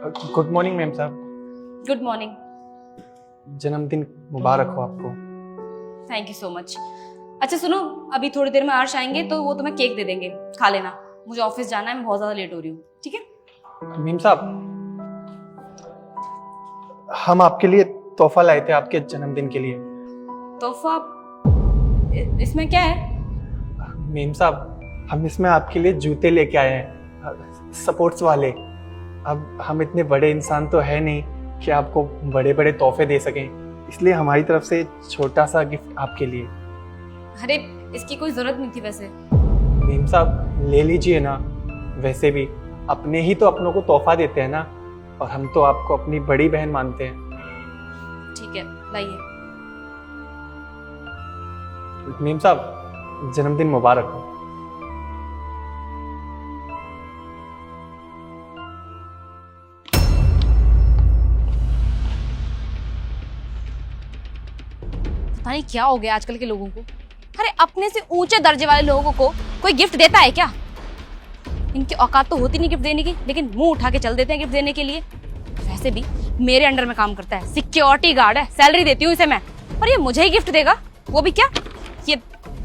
Good morning ma'am साहब। Good morning. जन्मदिन मुबारक हो आपको। Thank you so much. अच्छा सुनो, अभी थोड़ी देर में आर्श आएंगे तो वो तुम्हें केक दे देंगे, खा लेना। मुझे ऑफिस जाना है, मैं बहुत ज्यादा लेट हो रही हूँ। ठीक है मैम साहब, हम आपके लिए तोहफा लाए थे आपके जन्मदिन के लिए। तोहफा? इसमें क्या है? मैम साहब, हम इसमें आपके लिए जूते लेके आए हैं, स्पोर्ट्स वाले। अब हम इतने बड़े इंसान तो है नहीं कि आपको बड़े बड़े तोहफे दे सकें, इसलिए हमारी तरफ से छोटा सा गिफ्ट आपके लिए। अरे इसकी कोई जरूरत नहीं थी वैसे। मैम साहब ले लीजिए ना, वैसे भी अपने ही तो अपनों को तोहफा देते हैं ना, और हम तो आपको अपनी बड़ी बहन मानते हैं। ठीक है लाइए। मैम साहब जन्मदिन मुबारक हो। पता नहीं क्या हो गया आजकल के लोगों को। अरे अपने से ऊंचे दर्जे वाले लोगों को कोई गिफ्ट देता है क्या? इनकी औकात तो होती नहीं गिफ्ट देने की, लेकिन मुंह उठा के चल देते हैं गिफ्ट देने के लिए। वैसे भी मेरे अंडर में काम करता है, सिक्योरिटी गार्ड है, सैलरी देती हूँ इसे मैं, और ये मुझे ही गिफ्ट देगा? वो भी क्या, ये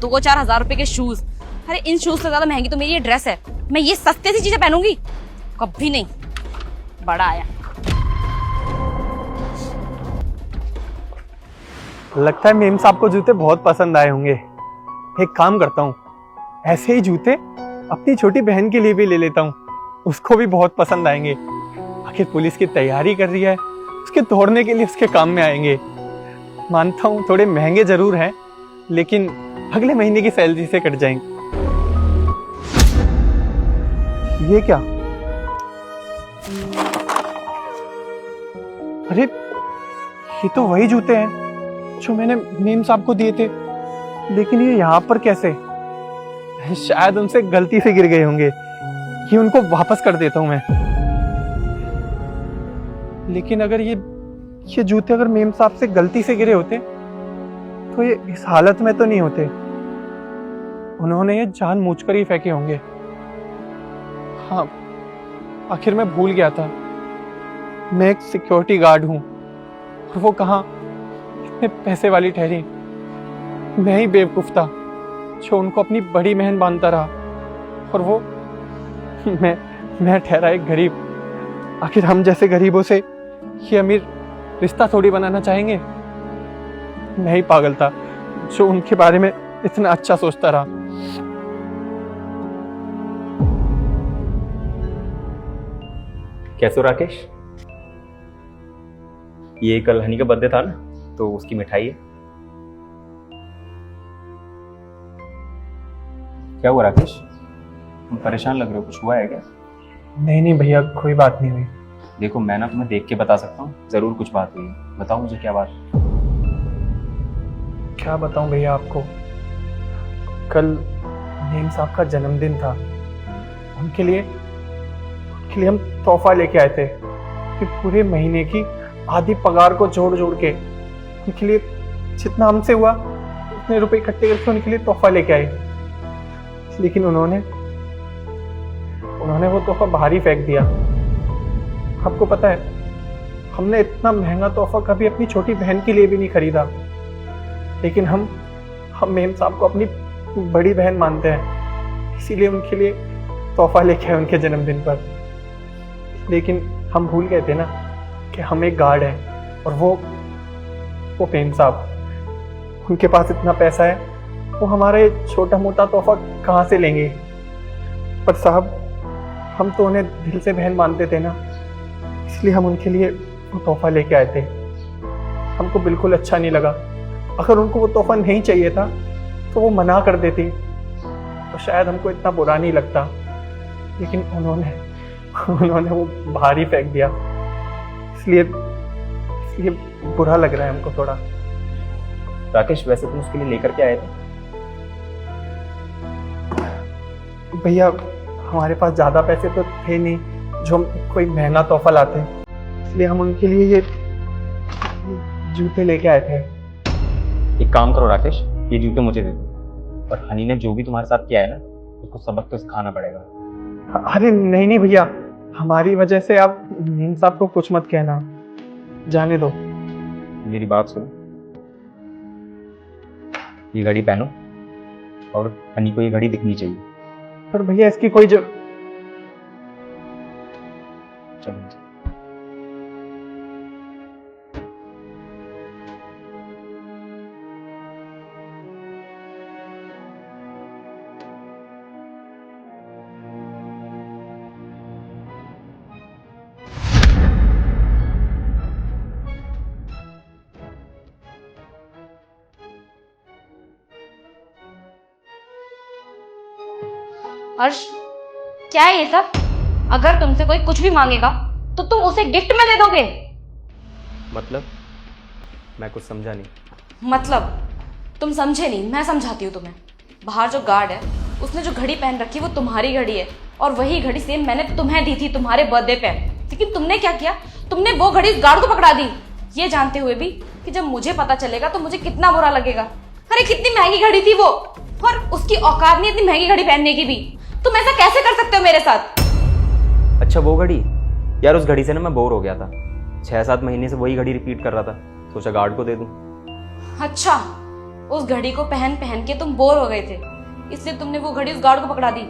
2-4 हजार रुपए के शूज। अरे इन शूज से ज्यादा महंगी तो मेरी ये ड्रेस है, मैं ये सस्ते सी चीजें पहनूंगी कभी नहीं। बड़ा आया। लगता है मेम साहब को जूते बहुत पसंद आए होंगे। एक काम करता हूँ, ऐसे ही जूते अपनी छोटी बहन के लिए भी ले लेता हूँ, उसको भी बहुत पसंद आएंगे। आखिर पुलिस की तैयारी कर रही है, उसके दौड़ने के लिए उसके काम में आएंगे। मानता हूँ थोड़े महंगे जरूर हैं, लेकिन अगले महीने की सैलरी से कट जाएंगे। ये क्या? अरे ये तो वही जूते हैं जो मैंने मेम साहब को दिए थे, लेकिन ये यहाँ पर कैसे? शायद उनसे गलती से गिर गए होंगे, ये उनको वापस कर देता हूं मैं। लेकिन अगर ये जूते अगर मेम साहब से गलती से गिरे होते तो ये इस हालत में तो नहीं होते। उन्होंने ये जानबूझकर ही फेंके होंगे। हाँ, आखिर मैं भूल गया था, मैं एक सिक्योरिटी गार्ड हूं, और वो कहाँ इतने पैसे वाली ठहरी। मैं ही बेवकूफ था जो उनको अपनी बड़ी बहन मानता रहा, और वो मैं ठहरा एक गरीब। आखिर हम जैसे गरीबों से ये अमीर रिश्ता थोड़ी बनाना चाहेंगे। मैं ही पागल था जो उनके बारे में इतना अच्छा सोचता रहा। कैसे हो राकेश? ये कल हनी का बर्थडे था ना, तो उसकी मिठाई है। क्या हुआ राकेश, तुम परेशान लग रहे हो, कुछ हुआ है क्या? नहीं भैया, कोई बात नहीं हुई। देखो मैं ना तुम्हें देख के बता सकता हूँ, जरूर कुछ बात हुई है। बताओ मुझे क्या बात। क्या बताऊं भैया आपको, कल मेम साहब का जन्मदिन था। उनके लिए हम तोहफा लेके आए थे कि पूरे महीने की आधी पगार को जोड़ जोड़ के उनके लिए जितना हमसे हुआ उतने रुपए इकट्ठे करके उनके लिए तोहफा लेके आए। लेकिन उन्होंने वो तोहफा बाहर ही फेंक दिया। आपको पता है, हमने इतना महंगा तोहफा कभी अपनी छोटी बहन के लिए भी नहीं खरीदा, लेकिन हम मेम साहब को अपनी बड़ी बहन मानते हैं, इसीलिए उनके लिए तोहफा लेके आए उनके जन्मदिन पर। लेकिन हम भूल गए थे ना कि हम एक गार्ड हैं, और वो मेम साहब, उनके पास इतना पैसा है, वो हमारे छोटा मोटा तोहफा कहाँ से लेंगे? पर साहब, हम तो उन्हें दिल से बहन मानते थे ना, इसलिए हम उनके लिए वो तोहफा लेके आए थे। हमको बिल्कुल अच्छा नहीं लगा। अगर उनको वो तोहफा नहीं चाहिए था तो वो मना कर देती, तो शायद हमको इतना बुरा नहीं लगता। लेकिन उन्होंने वो बाहर ही फेंक दिया, इसलिए बुरा लग रहा है हमको थोड़ा। राकेश वैसे तुम उसके लिए लेकर के आए थे? भैया हमारे पास ज्यादा पैसे तो थे नहीं जो हम कोई महंगा तोहफा लाते, इसलिए हम उनके लिए ये जूते लेके आए थे। एक काम करो राकेश, ये जूते मुझे दे दो, और हनी ने जो भी तुम्हारे साथ किया है ना, उसको सबक तो सिखाना पड़ेगा। अरे नहीं भैया, हमारी वजह से आप मेम साहब को कुछ मत कहना, जाने दो। मेरी बात सुनो, ये घड़ी पहनो और हनी को ये घड़ी दिखनी चाहिए। पर भैया इसकी कोई चलो। हर्ष, क्या है ये सब? अगर तुमसे कोई कुछ भी मांगेगा तो तुम उसे गिफ्ट में दे दोगे? मतलब मैं कुछ समझा नहीं। मतलब तुम समझे नहीं, मैं समझाती हूँ तुम्हें। बाहर जो गार्ड है उसने जो घड़ी पहन रखी है वो तुम्हारी घड़ी है, और वही घड़ी सेम मैंने तुम्हें दी थी तुम्हारे बर्थडे पे। लेकिन तुमने क्या किया, तुमने वो घड़ी उस गार्ड को पकड़ा दी, ये जानते हुए भी कि जब मुझे पता चलेगा तो मुझे कितना बुरा लगेगा। अरे कितनी महंगी घड़ी थी वो, और उसकी औकात नहीं इतनी महंगी घड़ी पहनने की भी। तुम ऐसा कैसे कर सकते हो मेरे साथ? अच्छा वो घड़ी, यार उस घड़ी से ना मैं बोर हो गया था। 6-7 महीने से वही घड़ी रिपीट कर रहा था, सोचा गार्ड को दे दूं। अच्छा, उस घड़ी को पहन पहन के तुम बोर हो गए थे, इसलिए तुमने वो घड़ी उस गार्ड को पकड़ा दी।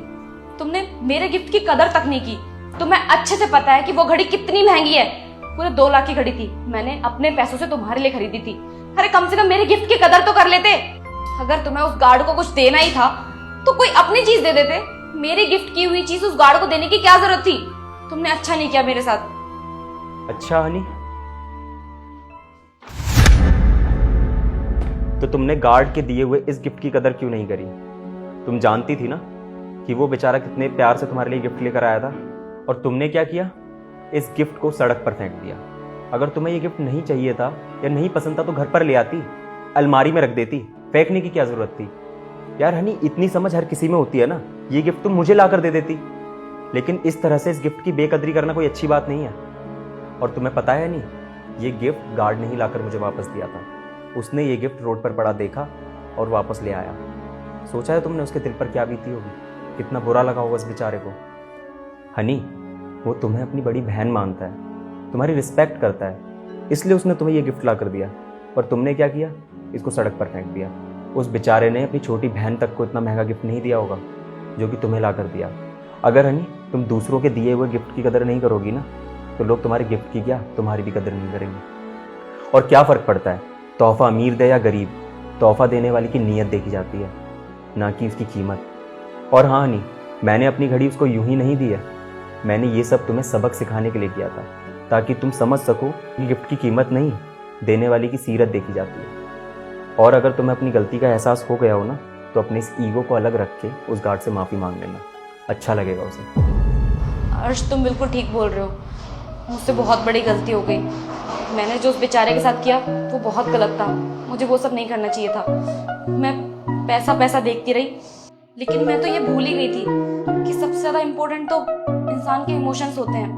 तुमने मेरे गिफ्ट की कदर तक नहीं की। तुम्हें अच्छे से पता है कि वो घड़ी कितनी महंगी है, पूरे 2 लाख की घड़ी थी, मैंने अपने पैसों से तुम्हारे लिए खरीदी थी। अरे कम से कम मेरे गिफ्ट की कदर तो कर लेते। अगर तुम्हें उस गार्ड को कुछ देना ही था तो कोई अपनी चीज दे देते। मेरी गिफ्ट की हुई चीज उस गार्ड को देने की क्या जरूरत थी? तुमने अच्छा नहीं किया मेरे साथ। अच्छा हनी, तो तुमने गार्ड के दिए हुए इस गिफ्ट की कदर क्यों नहीं करी? तुम जानती थी ना कि वो बेचारा कितने प्यार से तुम्हारे लिए गिफ्ट लेकर आया था, और तुमने क्या किया, इस गिफ्ट को सड़क पर फेंक दिया। अगर तुम्हें ये गिफ्ट नहीं चाहिए था या नहीं पसंद था तो घर पर ले आती, अलमारी में रख देती, फेंकने की क्या जरूरत थी? यार हनी, इतनी समझ हर किसी में होती है ना, ये गिफ्ट तुम मुझे लाकर दे देती। लेकिन इस तरह से इस गिफ्ट की बेकदरी करना कोई अच्छी बात नहीं है। और तुम्हें पता है नहीं, ये गिफ्ट गार्ड ने ही लाकर मुझे वापस दिया था। उसने ये गिफ्ट रोड पर पड़ा देखा और वापस ले आया। सोचा है तुमने उसके दिल पर क्या बीती होगी, कितना बुरा लगा होगा उस बेचारे को। हनी, वो तुम्हें अपनी बड़ी बहन मानता है, तुम्हारी रिस्पेक्ट करता है, इसलिए उसने तुम्हें ये गिफ्ट ला कर दिया। और तुमने क्या किया, इसको सड़क पर फेंक दिया। उस बेचारे ने अपनी छोटी बहन तक को इतना महंगा गिफ्ट नहीं दिया होगा जो कि तुम्हें ला कर दिया। अगर हनी तुम दूसरों के दिए हुए गिफ्ट की कदर नहीं करोगी ना, तो लोग तुम्हारे गिफ्ट की क्या, तुम्हारी भी कदर नहीं करेंगे। और क्या फ़र्क पड़ता है, तोहफा अमीर दे या गरीब, तोहफा देने वाले की नीयत देखी जाती है, ना कि उसकी कीमत। और हाँ हनी, मैंने अपनी घड़ी उसको यूं ही नहीं दी है, मैंने ये सब तुम्हें सबक सिखाने के लिए किया था, ताकि तुम समझ सको कि गिफ्ट की कीमत नहीं, देने वाले की सीरत देखी जाती है। और अगर तुम्हें अपनी गलती का एहसास हो गया हो ना, तो अपने इस ईगो को अलग रख के उस गार्ड से माफ़ी मांग लेना, अच्छा लगेगा उसे। अर्श, तुम बिल्कुल ठीक बोल रहे हो, मुझसे बहुत बड़ी गलती हो गई। मैंने जो उस बेचारे के साथ किया वो बहुत गलत था, मुझे वो सब नहीं करना चाहिए था। मैं पैसा पैसा देखती रही, लेकिन मैं तो ये भूल ही गई थी कि सबसे ज़्यादा इम्पोर्टेंट तो इंसान के इमोशंस होते हैं।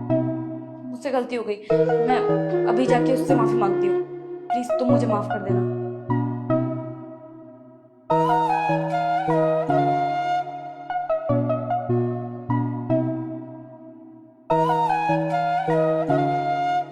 मुझसे गलती हो गई, मैं अभी जाके उससे माफ़ी मांगती हूँ। प्लीज़ तुम मुझे माफ़ कर देना।